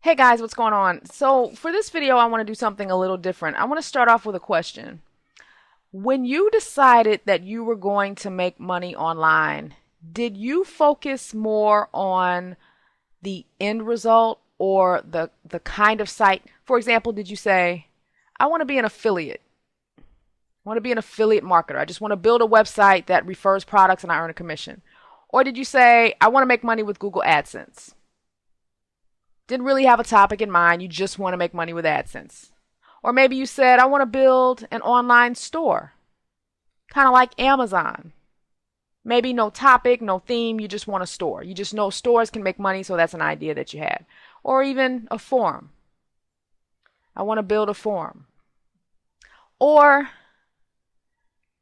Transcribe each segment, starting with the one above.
Hey guys, what's going on? So for this video, I want to do something a little different. I want to start off with a question. When you decided that you were going to make money online, did you focus more on the end result or the kind of site? For example, did you say, I want to be an affiliate. I want to be an affiliate marketer. I just want to build a website that refers products and I earn a commission. Or did you say, I want to make money with Google AdSense? Didn't really have a topic in mind. You just want to make money with AdSense. Or maybe you said, I want to build an online store, kind of like Amazon. Maybe no topic, no theme. You just want a store. You just know stores can make money, so that's an idea that you had. Or even a forum. I want to build a forum. Or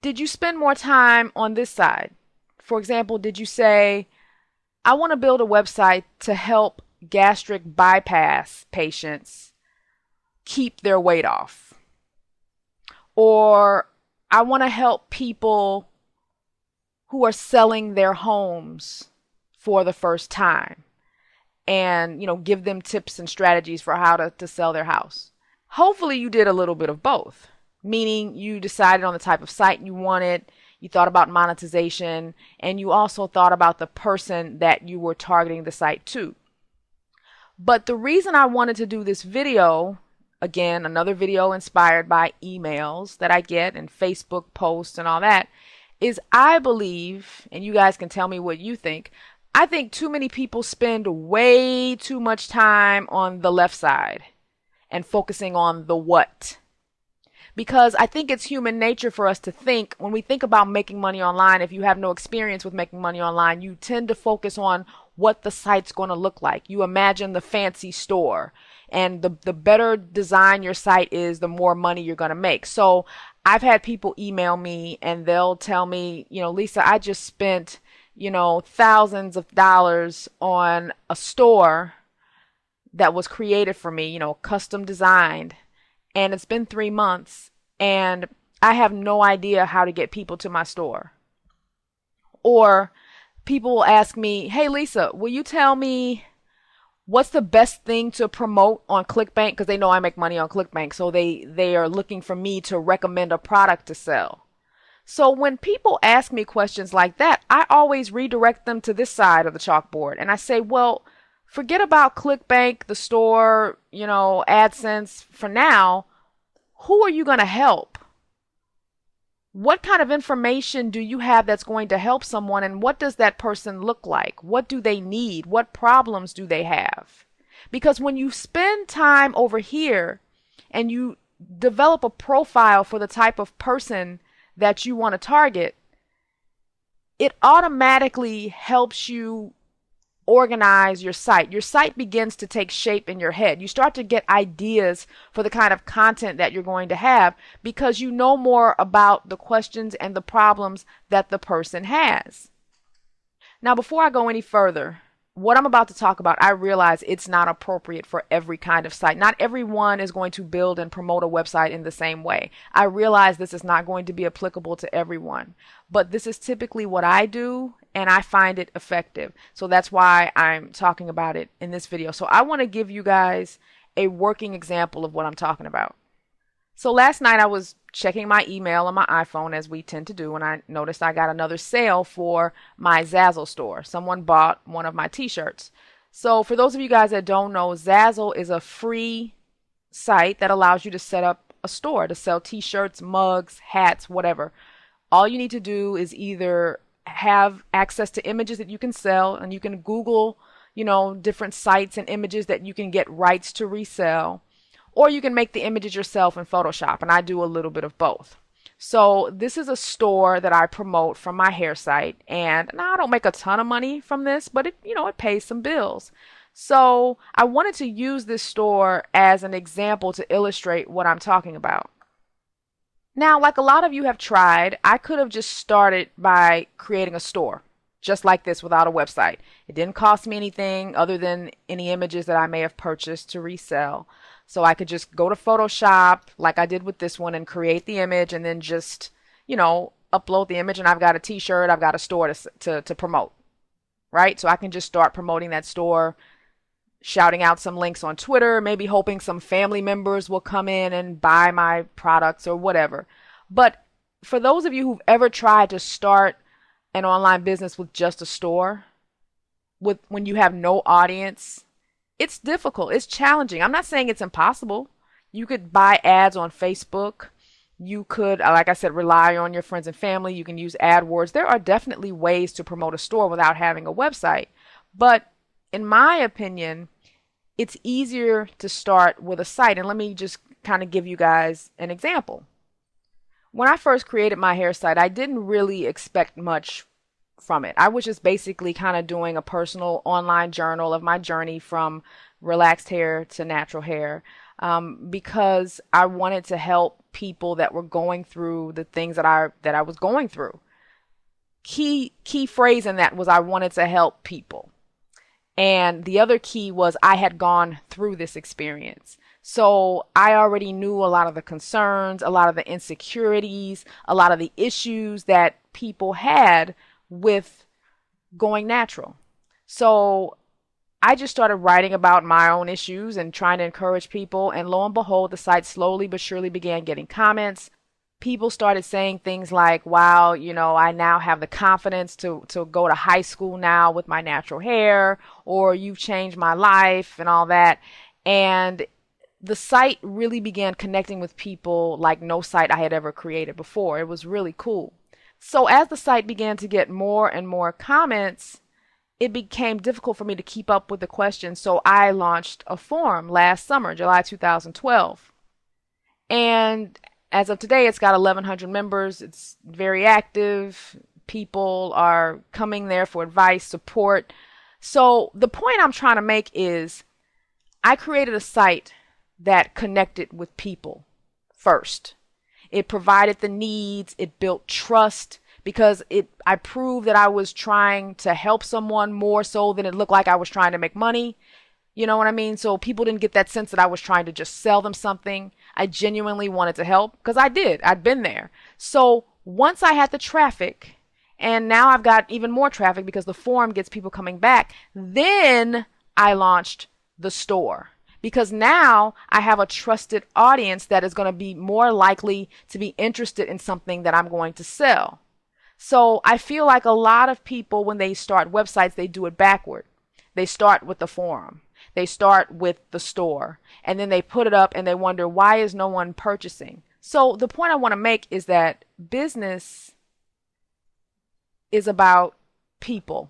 did you spend more time on this side? For example, did you say, I want to build a website to help gastric bypass patients keep their weight off? Or I want to help people who are selling their homes for the first time and, give them tips and strategies for how to sell their house. Hopefully you did a little bit of both, meaning you decided on the type of site you wanted, you thought about monetization, and you also thought about the person that you were targeting the site to. But the reason I wanted to do this video, again, another video inspired by emails that I get and Facebook posts and all that, is I believe, and you guys can tell me what you think, I think too many people spend way too much time on the left side and focusing on the what. Because I think it's human nature for us to think, when we think about making money online, if you have no experience with making money online, you tend to focus on what the site's going to look like. You imagine the fancy store, and the better design your site is, the more money you're going to make. So I've had people email me and they'll tell me, Lisa, I just spent, thousands of dollars on a store that was created for me, custom designed, and it's been 3 months and I have no idea how to get people to my store. Or people will ask me, hey Lisa, will you tell me what's the best thing to promote on ClickBank? Because they know I make money on ClickBank, so they are looking for me to recommend a product to sell. So when people ask me questions like that, I always redirect them to this side of the chalkboard. And I say, well, forget about ClickBank, the store, AdSense for now. Who are you going to help? What kind of information do you have that's going to help someone, and what does that person look like? What do they need? What problems do they have? Because when you spend time over here and you develop a profile for the type of person that you want to target, it automatically helps you organize your site. Your site begins to take shape in your head. You start to get ideas for the kind of content that you're going to have because you know more about the questions and the problems that the person has. Now, before I go any further, what I'm about to talk about, I realize it's not appropriate for every kind of site. Not everyone is going to build and promote a website in the same way. I realize this is not going to be applicable to everyone, but this is typically what I do and I find it effective. So that's why I'm talking about it in this video. So I want to give you guys a working example of what I'm talking about. So last night I was checking my email on my iPhone, as we tend to do, and I noticed I got another sale for my Zazzle store. Someone bought one of my t-shirts. So for those of you guys that don't know, Zazzle is a free site that allows you to set up a store to sell t-shirts, mugs, hats, whatever. All you need to do is either have access to images that you can sell, and you can Google, different sites and images that you can get rights to resell. Or you can make the images yourself in Photoshop, and I do a little bit of both. So this is a store that I promote from my hair site, and now I don't make a ton of money from this, but it pays some bills. So I wanted to use this store as an example to illustrate what I'm talking about. Now, like a lot of you have tried, I could have just started by creating a store, just like this, without a website. It didn't cost me anything other than any images that I may have purchased to resell. So I could just go to Photoshop like I did with this one and create the image and then just, upload the image, and I've got a t-shirt, I've got a store to promote, right? So I can just start promoting that store, shouting out some links on Twitter, maybe hoping some family members will come in and buy my products or whatever. But for those of you who've ever tried to start an online business with just a store, when you have no audience, it's difficult. It's challenging. I'm not saying it's impossible. You could buy ads on Facebook. You could, like I said, rely on your friends and family. You can use AdWords. There are definitely ways to promote a store without having a website. But in my opinion, it's easier to start with a site. And let me just kind of give you guys an example. When I first created my hair site, I didn't really expect much from it. I was just basically kind of doing a personal online journal of my journey from relaxed hair to natural hair, because I wanted to help people that were going through the things that I was going through. Key phrase in that was I wanted to help people. And the other key was I had gone through this experience. So I already knew a lot of the concerns, a lot of the insecurities, a lot of the issues that people had with going natural. So I just started writing about my own issues and trying to encourage people. And lo and behold, the site slowly but surely began getting comments. People started saying things like, wow, I now have the confidence to go to high school now with my natural hair, or you've changed my life and all that. And the site really began connecting with people like no site I had ever created before. It was really cool. So as the site began to get more and more comments, it became difficult for me to keep up with the questions. So I launched a forum last summer, July 2012. And as of today, it's got 1,100 members. It's very active. People are coming there for advice, support. So the point I'm trying to make is I created a site that connected with people first. It provided the needs. It built trust because I proved that I was trying to help someone more so than it looked like I was trying to make money. You know what I mean? So people didn't get that sense that I was trying to just sell them something. I genuinely wanted to help because I did. I'd been there. So once I had the traffic, and now I've got even more traffic because the forum gets people coming back, then I launched the store. Because now I have a trusted audience that is going to be more likely to be interested in something that I'm going to sell. So I feel like a lot of people, when they start websites, they do it backward. They start with the forum. They start with the store. And then they put it up and they wonder, why is no one purchasing? So the point I want to make is that business is about people.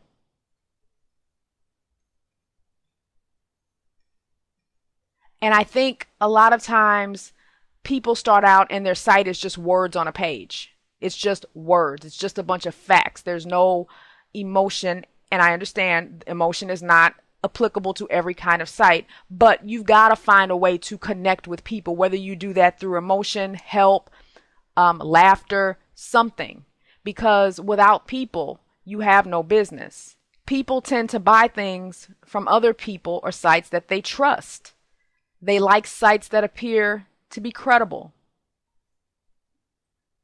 And I think a lot of times people start out and their site is just words on a page. It's just words. It's just a bunch of facts. There's no emotion. And I understand emotion is not applicable to every kind of site, but you've got to find a way to connect with people, whether you do that through emotion, help, laughter, something. Because without people, you have no business. People tend to buy things from other people or sites that they trust. They like sites that appear to be credible.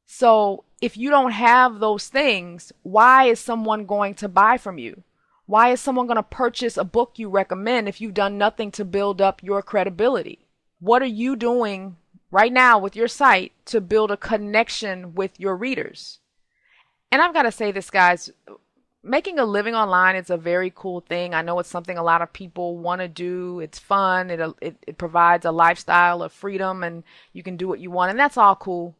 So if you don't have those things, why is someone going to buy from you? Why is someone going to purchase a book you recommend if you've done nothing to build up your credibility? What are you doing right now with your site to build a connection with your readers? And I've got to say this, guys. Making a living online is a very cool thing. I know it's something a lot of people want to do. It's fun. It provides a lifestyle of freedom and you can do what you want, and that's all cool.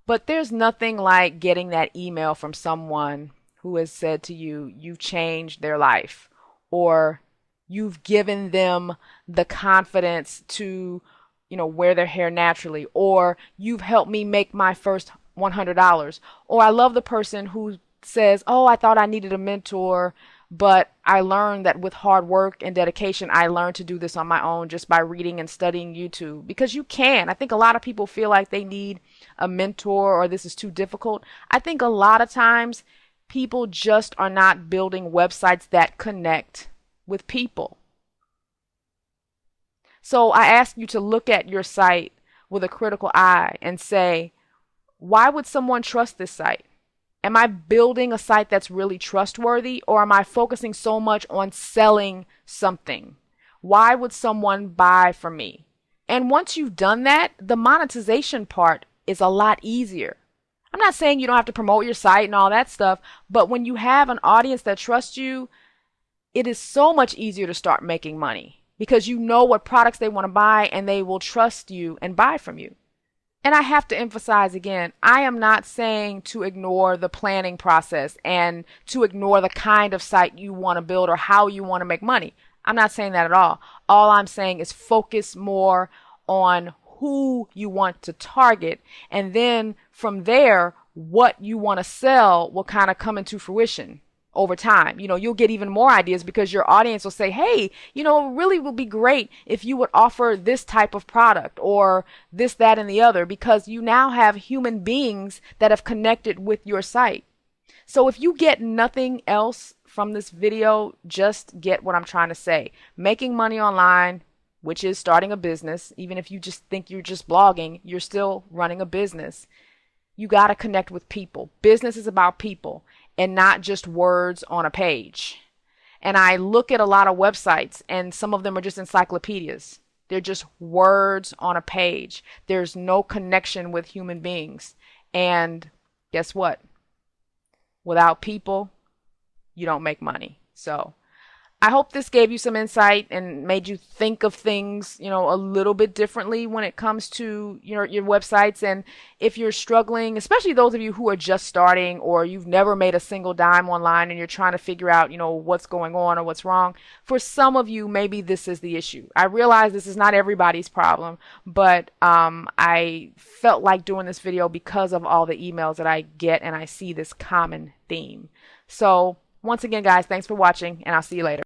But there's nothing like getting that email from someone who has said to you, you've changed their life, or you've given them the confidence to, wear their hair naturally, or you've helped me make my first $100. Or I love the person who says, oh, I thought I needed a mentor, but I learned that with hard work and dedication, I learned to do this on my own just by reading and studying YouTube. Because you can. I think a lot of people feel like they need a mentor or this is too difficult. I think a lot of times people just are not building websites that connect with people. So I ask you to look at your site with a critical eye and say, why would someone trust this site? Am I building a site that's really trustworthy, or am I focusing so much on selling something? Why would someone buy from me? And once you've done that, the monetization part is a lot easier. I'm not saying you don't have to promote your site and all that stuff, but when you have an audience that trusts you, it is so much easier to start making money because you know what products they want to buy and they will trust you and buy from you. And I have to emphasize again, I am not saying to ignore the planning process and to ignore the kind of site you want to build or how you want to make money. I'm not saying that at all. All I'm saying is focus more on who you want to target. And then from there, what you want to sell will kind of come into fruition over time. You'll get even more ideas because your audience will say, hey, it really would be great if you would offer this type of product or this, that, and the other, because you now have human beings that have connected with your site. So if you get nothing else from this video, just get what I'm trying to say. Making money online, which is starting a business, even if you just think you're just blogging, you're still running a business. You got to connect with people. Business is about people and not just words on a page. And I look at a lot of websites and some of them are just encyclopedias. They're just words on a page. There's no connection with human beings. And guess what? Without people, you don't make money. So I hope this gave you some insight and made you think of things, a little bit differently when it comes to your websites. And if you're struggling, especially those of you who are just starting or you've never made a single dime online and you're trying to figure out, what's going on or what's wrong, for some of you, maybe this is the issue. I realize this is not everybody's problem, but I felt like doing this video because of all the emails that I get and I see this common theme. So once again, guys, thanks for watching and I'll see you later.